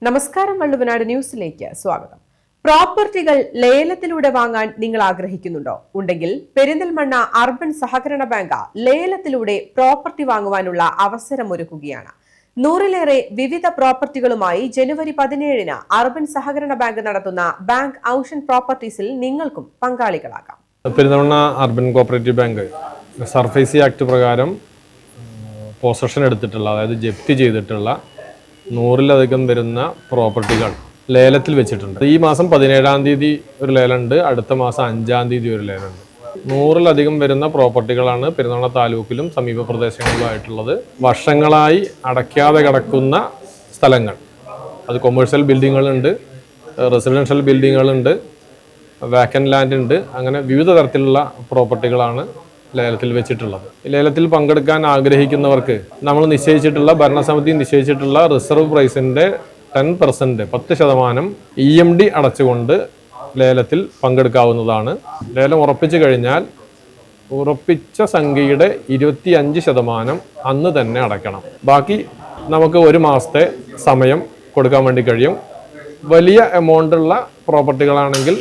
നമസ്കാരം, വള്ളുവനാട് ന്യൂസിലേക്ക് സ്വാഗതം. പ്രോപ്പർട്ടികൾ ലേലത്തിലൂടെ വാങ്ങാൻ നിങ്ങൾ ആഗ്രഹിക്കുന്നുണ്ടോ? ഉണ്ടെങ്കിൽ പെരിന്തൽമണ്ണ അർബൻ സഹകരണ ബാങ്ക് ലേലത്തിലൂടെ പ്രോപ്പർട്ടി വാങ്ങുവാനുള്ള അവസരമൊരുക്കുകയാണ്. 100-ലേറെ വിവിധ പ്രോപ്പർട്ടികളുമായി ജനുവരി 17-ന് അർബൻ സഹകരണ ബാങ്ക് നടത്തുന്ന ബാങ്ക് ഔഷൻ പ്രോപ്പർട്ടീസിൽ നിങ്ങൾക്കും പങ്കാളികളാകാം. Perinthalmanna urban cooperative bank SARFAESI act പ്രകാരം പൊസഷൻ എടുത്തിട്ടുള്ള, അതായത് ജപ്തി ചെയ്തിട്ടുള്ള 100-ലധികം വരുന്ന പ്രോപ്പർട്ടികൾ ലേലത്തിൽ വെച്ചിട്ടുണ്ട്. ഈ മാസം 17-ാം തീയതി ഒരു ലേലമുണ്ട്, അടുത്ത മാസം 5-ാം തീയതി ഒരു ലേലമുണ്ട്. 100-ലധികം വരുന്ന പ്രോപ്പർട്ടികളാണ് പെരിന്തൽമണ്ണ താലൂക്കിലും സമീപ പ്രദേശങ്ങളിലുമായിട്ടുള്ളത്. വർഷങ്ങളായി അടയ്ക്കാതെ കിടക്കുന്ന സ്ഥലങ്ങൾ, അത് കൊമേഴ്ഷ്യൽ ബിൽഡിങ്ങുകളുണ്ട്, റെസിഡൻഷ്യൽ ബിൽഡിങ്ങുകളുണ്ട്, വാക്കൻ ലാൻഡ് ഉണ്ട്. അങ്ങനെ വിവിധ തരത്തിലുള്ള പ്രോപ്പർട്ടികളാണ് ലേലത്തിൽ വെച്ചിട്ടുള്ളത്. ലേലത്തിൽ പങ്കെടുക്കാൻ ആഗ്രഹിക്കുന്നവർക്ക് നമ്മൾ നിശ്ചയിച്ചിട്ടുള്ള, ഭരണസമിതി നിശ്ചയിച്ചിട്ടുള്ള റിസർവ് പ്രൈസിൻ്റെ 10%, 10% EMD അടച്ചുകൊണ്ട് ലേലത്തിൽ പങ്കെടുക്കാവുന്നതാണ്. ലേലം ഉറപ്പിച്ചു കഴിഞ്ഞാൽ ഉറപ്പിച്ച സംഖ്യയുടെ 25% അന്ന് തന്നെ അടയ്ക്കണം. ബാക്കി നമുക്ക് 1 മാസത്തെ സമയം കൊടുക്കാൻ വേണ്ടി കഴിയും. വലിയ എമൗണ്ടുള്ള പ്രോപ്പർട്ടികളാണെങ്കിൽ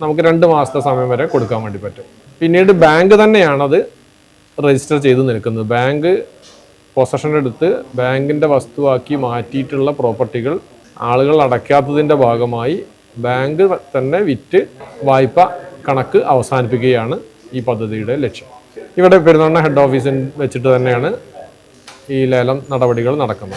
നമുക്ക് 2 മാസത്തെ സമയം വരെ കൊടുക്കാൻ വേണ്ടി പറ്റും. പിന്നീട് ബാങ്ക് തന്നെയാണത് രജിസ്റ്റർ ചെയ്ത് നിൽക്കുന്നത്. ബാങ്ക് പൊസഷൻ എടുത്ത് ബാങ്കിൻ്റെ വസ്തുവാക്കി മാറ്റിയിട്ടുള്ള പ്രോപ്പർട്ടികൾ ആളുകൾ അടയ്ക്കാത്തതിൻ്റെ ഭാഗമായി ബാങ്ക് തന്നെ വിറ്റ് വായ്പ കണക്ക് അവസാനിപ്പിക്കുകയാണ് ഈ പദ്ധതിയുടെ ലക്ഷ്യം. ഇവിടെ പെരിന്തൽമണ്ണ ഹെഡ് ഓഫീസിൽ വെച്ചിട്ട് തന്നെയാണ് ഈ ലേലം നടപടികൾ നടക്കുന്നത്.